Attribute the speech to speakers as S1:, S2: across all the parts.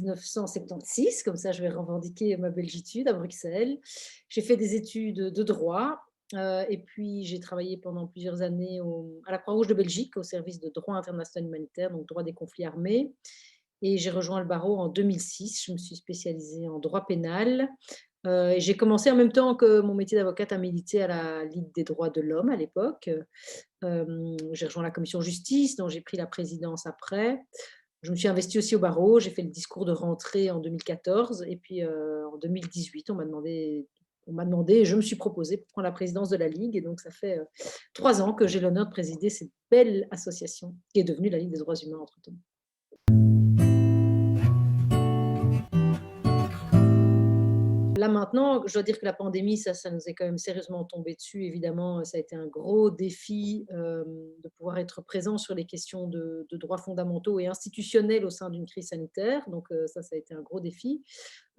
S1: 1976, comme ça je vais revendiquer ma belgitude à Bruxelles. J'ai fait des études de droit, et puis j'ai travaillé pendant plusieurs années à la Croix-Rouge de Belgique, au service de droit international humanitaire, donc droit des conflits armés. Et j'ai rejoint le barreau en 2006. Je me suis spécialisée en droit pénal. Et j'ai commencé en même temps que mon métier d'avocate à militer à la Ligue des droits de l'homme à l'époque. J'ai rejoint la commission justice, dont j'ai pris la présidence après. Je me suis investie aussi au barreau. J'ai fait le discours de rentrée en 2014 et puis, en 2018, on m'a demandé et je me suis proposée pour prendre la présidence de la Ligue et donc ça fait, 3 ans que j'ai l'honneur de présider cette belle association qui est devenue la Ligue des droits humains entre-temps. Là maintenant, je dois dire que la pandémie, ça nous est quand même sérieusement tombé dessus. Évidemment, ça a été un gros défi, de pouvoir être présent sur les questions de droits fondamentaux et institutionnels au sein d'une crise sanitaire. Donc, ça a été un gros défi.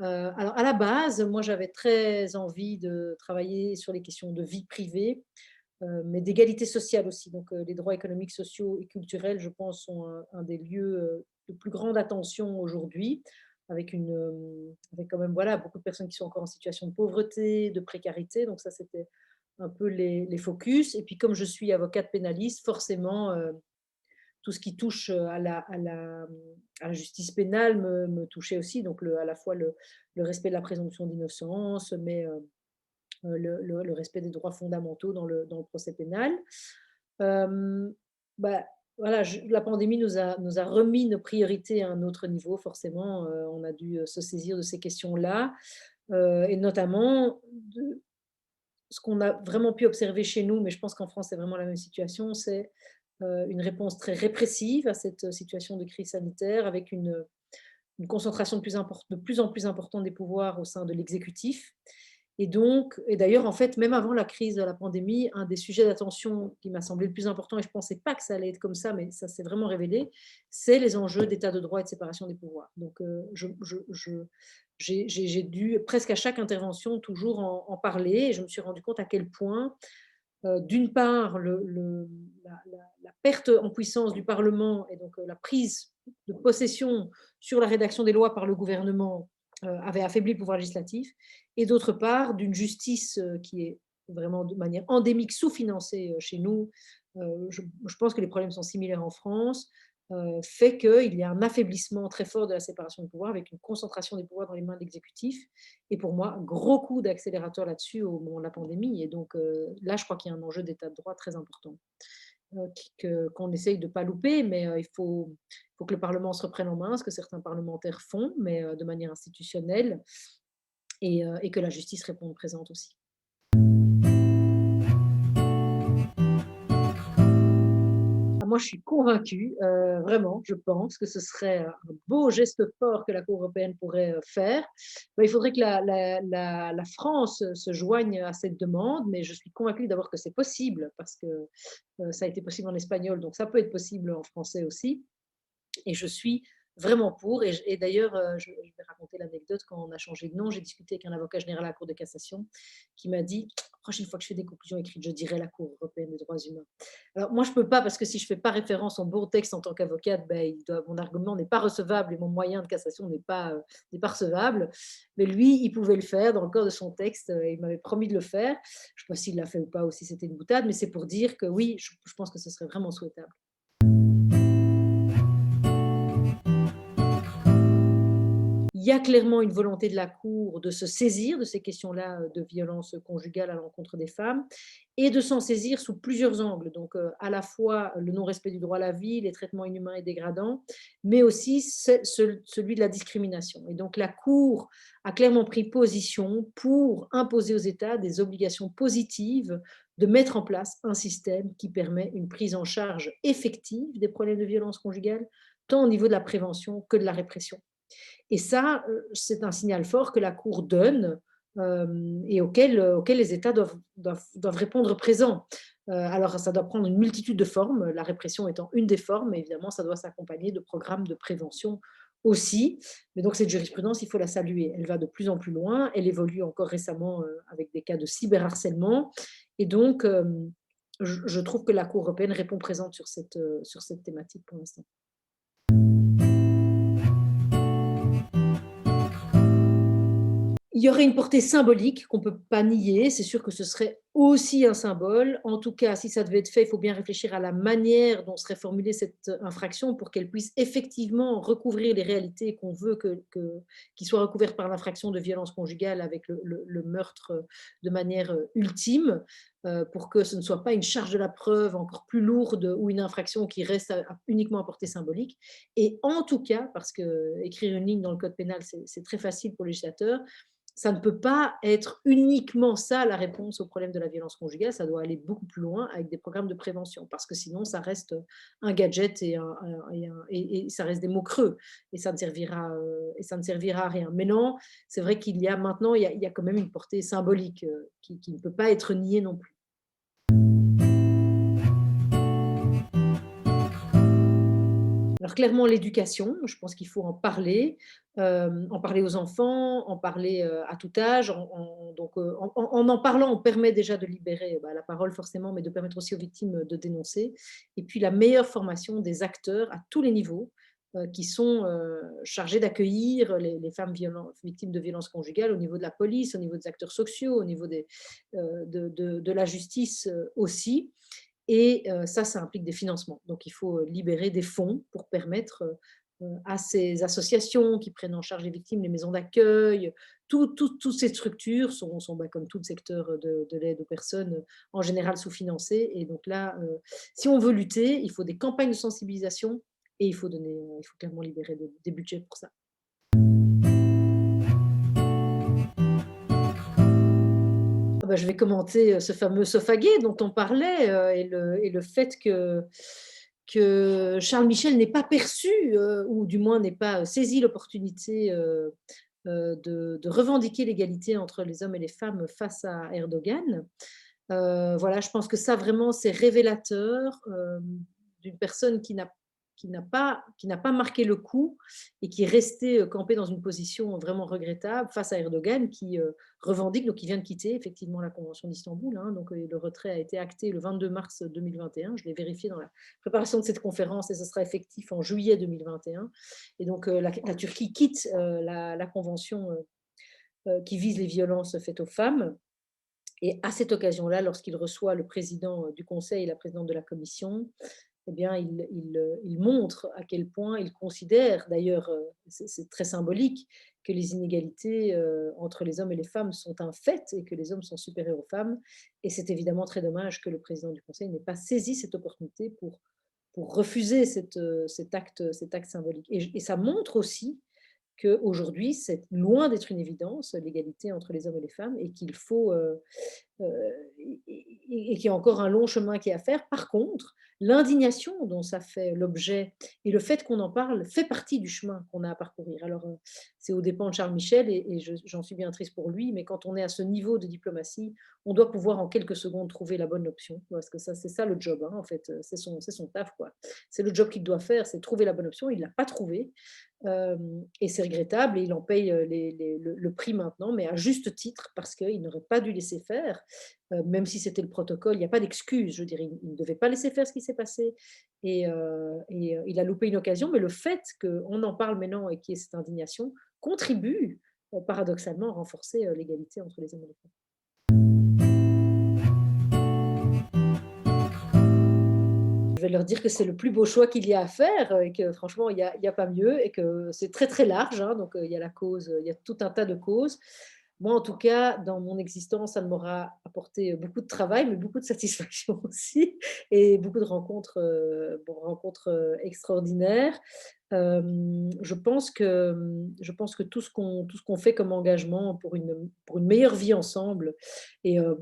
S1: Alors à la base, moi j'avais très envie de travailler sur les questions de vie privée, mais d'égalité sociale aussi. Donc, les droits économiques, sociaux et culturels, je pense, sont un des lieux, de plus grande attention aujourd'hui, avec quand même, voilà, beaucoup de personnes qui sont encore en situation de pauvreté, de précarité. Donc ça, c'était un peu les focus. Et puis comme je suis avocate pénaliste, forcément, tout ce qui touche, à la justice pénale me touchait aussi. Donc à la fois le respect de la présomption d'innocence, mais le respect des droits fondamentaux dans le procès pénal. Hem, Bah, voilà, la pandémie nous a remis nos priorités à un autre niveau forcément, on a dû, se saisir de ces questions-là, et notamment de ce qu'on a vraiment pu observer chez nous, mais je pense qu'en France, c'est vraiment la même situation, c'est, une réponse très répressive à cette situation de crise sanitaire avec une concentration de plus en plus importante des pouvoirs au sein de l'exécutif. Et d'ailleurs, en fait, même avant la crise de la pandémie, un des sujets d'attention qui m'a semblé le plus important, et je ne pensais pas que ça allait être comme ça, mais ça s'est vraiment révélé, c'est les enjeux d'état de droit et de séparation des pouvoirs. Donc, j'ai dû, presque à chaque intervention, toujours en parler, et je me suis rendu compte à quel point, d'une part, la perte en puissance du Parlement et donc la prise de possession sur la rédaction des lois par le gouvernement avait affaibli le pouvoir législatif, et d'autre part, d'une justice qui est vraiment de manière endémique sous-financée chez nous. Je pense que les problèmes sont similaires en France, fait qu'il y a un affaiblissement très fort de la séparation des pouvoirs avec une concentration des pouvoirs dans les mains de l'exécutif. Et pour moi, gros coup d'accélérateur là-dessus au moment de la pandémie. Et donc là, je crois qu'il y a un enjeu d'état de droit très important, qu'on essaye de ne pas louper, mais il faut que le Parlement se reprenne en main, ce que certains parlementaires font, mais de manière institutionnelle, et que la justice réponde présente aussi. Ah, moi, je suis convaincue, vraiment, je pense que ce serait un beau geste fort que la Cour européenne pourrait faire. Bah, il faudrait que la France se joigne à cette demande, mais je suis convaincue d'abord que c'est possible parce que ça a été possible en espagnol, donc ça peut être possible en français aussi. Et je suis vraiment pour. Et d'ailleurs, je vais raconter l'anecdote. Quand on a changé de nom, j'ai discuté avec un avocat général à la Cour de cassation qui m'a dit: «La prochaine fois que je fais des conclusions écrites, je dirai la Cour européenne des droits humains». Alors moi, je ne peux pas, parce que si je ne fais pas référence au bon texte en tant qu'avocate, ben, mon argument n'est pas recevable et mon moyen de cassation n'est pas recevable. Mais lui, il pouvait le faire dans le corps de son texte, il m'avait promis de le faire. Je ne sais pas s'il l'a fait ou pas, ou si c'était une boutade, mais c'est pour dire que oui, je pense que ce serait vraiment souhaitable. Il y a clairement une volonté de la Cour de se saisir de ces questions-là, de violence conjugale à l'encontre des femmes, et de s'en saisir sous plusieurs angles. Donc, à la fois le non-respect du droit à la vie, les traitements inhumains et dégradants, mais aussi celui de la discrimination. Et donc la Cour a clairement pris position pour imposer aux États des obligations positives de mettre en place un système qui permet une prise en charge effective des problèmes de violence conjugale, tant au niveau de la prévention que de la répression. Et ça, c'est un signal fort que la Cour donne, et auquel les États doivent répondre présent. Alors ça doit prendre une multitude de formes, la répression étant une des formes, mais évidemment ça doit s'accompagner de programmes de prévention aussi. Mais donc cette jurisprudence, il faut la saluer. Elle va de plus en plus loin, elle évolue encore récemment, avec des cas de cyberharcèlement, et donc je trouve que la Cour européenne répond présente sur cette thématique pour l'instant. Il y aurait une portée symbolique qu'on ne peut pas nier. C'est sûr que ce serait aussi un symbole. En tout cas, si ça devait être fait, il faut bien réfléchir à la manière dont serait formulée cette infraction pour qu'elle puisse effectivement recouvrir les réalités qu'on veut qui soient recouvertes par l'infraction de violence conjugale avec le meurtre de manière ultime, pour que ce ne soit pas une charge de la preuve encore plus lourde ou une infraction qui reste uniquement à portée symbolique. Et en tout cas, parce que écrire une ligne dans le code pénal, c'est très facile pour le législateur, ça ne peut pas être uniquement ça la réponse au problème de la violence conjugale, ça doit aller beaucoup plus loin avec des programmes de prévention, parce que sinon ça reste un gadget et ça reste des mots creux et ça ne servira à rien. Mais non, c'est vrai qu'il y a maintenant, il y a quand même une portée symbolique qui ne peut pas être niée non plus. Alors clairement l'éducation, je pense qu'il faut en parler aux enfants, en parler, à tout âge, en parlant, on permet déjà de libérer, la parole forcément, mais de permettre aussi aux victimes, de dénoncer et puis la meilleure formation des acteurs à tous les niveaux, qui sont, chargés d'accueillir les femmes victimes de violences conjugales au niveau de la police, au niveau des acteurs sociaux, au niveau de la justice, aussi. Et ça implique des financements. Donc il faut libérer des fonds pour permettre à ces associations qui prennent en charge les victimes, les maisons d'accueil, toutes ces structures sont comme tout le secteur de l'aide aux personnes, en général sous-financées. Et donc là, si on veut lutter, il faut des campagnes de sensibilisation et il faut clairement libérer des budgets pour ça. Ah bah, je vais commenter, ce fameux Sophaguet dont on parlait, et le fait que Charles Michel n'ait pas perçu, ou du moins n'ait pas saisi l'opportunité, de revendiquer l'égalité entre les hommes et les femmes face à Erdogan. Voilà, je pense que ça vraiment c'est révélateur, d'une personne qui n'a pas marqué le coup et qui est restée, campée dans une position vraiment regrettable face à Erdogan qui, revendique, donc il vient de quitter effectivement la convention d'Istanbul, hein, donc le retrait a été acté le 22 mars 2021. Je l'ai vérifié dans la préparation de cette conférence et ce sera effectif en juillet 2021. Et donc la Turquie quitte, la convention, qui vise les violences faites aux femmes. Et à cette occasion-là, lorsqu'il reçoit le président du Conseil et la présidente de la Commission, eh bien, il montre à quel point il considère, d'ailleurs, c'est très symbolique, que les inégalités entre les hommes et les femmes sont un fait et que les hommes sont supérieurs aux femmes. Et c'est évidemment très dommage que le président du Conseil n'ait pas saisi cette opportunité pour refuser cet acte symbolique. Et ça montre aussi qu'aujourd'hui, c'est loin d'être une évidence, l'égalité entre les hommes et les femmes, et qu'il faut, et qu'il y a encore un long chemin qui est à faire. Par contre, l'indignation dont ça fait l'objet et le fait qu'on en parle fait partie du chemin qu'on a à parcourir. Alors, c'est aux dépens de Charles Michel et j'en suis bien triste pour lui, mais quand on est à ce niveau de diplomatie, on doit pouvoir en quelques secondes trouver la bonne option. Parce que ça, c'est ça le job, hein, en fait, c'est son taf, quoi. C'est le job qu'il doit faire, c'est trouver la bonne option. Il ne l'a pas trouvé. Et c'est regrettable et il en paye le prix maintenant, mais à juste titre, parce qu'il n'aurait pas dû laisser faire, même si c'était le protocole, il n'y a pas d'excuse. Je dirais, il ne devait pas laisser faire ce qui s'est passé et il a loupé une occasion, mais le fait qu'on en parle maintenant et qu'il y ait cette indignation contribue paradoxalement à renforcer l'égalité entre les hommes et les femmes. Je vais leur dire que c'est le plus beau choix qu'il y a à faire et que franchement, il y a pas mieux et que c'est très, très large, hein, donc il y a la cause, il y a tout un tas de causes. Moi, en tout cas, dans mon existence, ça ne m'aura apporté beaucoup de travail, mais beaucoup de satisfaction aussi et beaucoup de rencontres extraordinaires. Je pense que tout ce qu'on fait comme engagement pour une meilleure vie ensemble et on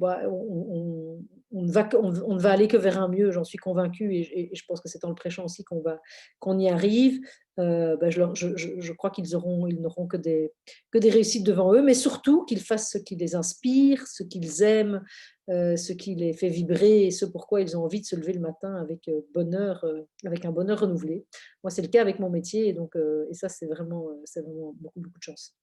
S1: ne va aller que vers un mieux, j'en suis convaincue et je pense que c'est en le prêchant aussi qu'on y arrive. Je crois ils n'auront que des réussites devant eux, mais surtout qu'ils fassent ce qui les inspire, ce qu'ils aiment, ce qui les fait vibrer et ce pourquoi ils ont envie de se lever le matin avec bonheur, avec un bonheur renouvelé. Moi, c'est le cas avec mon métier et donc et ça, c'est vraiment beaucoup, beaucoup de chance.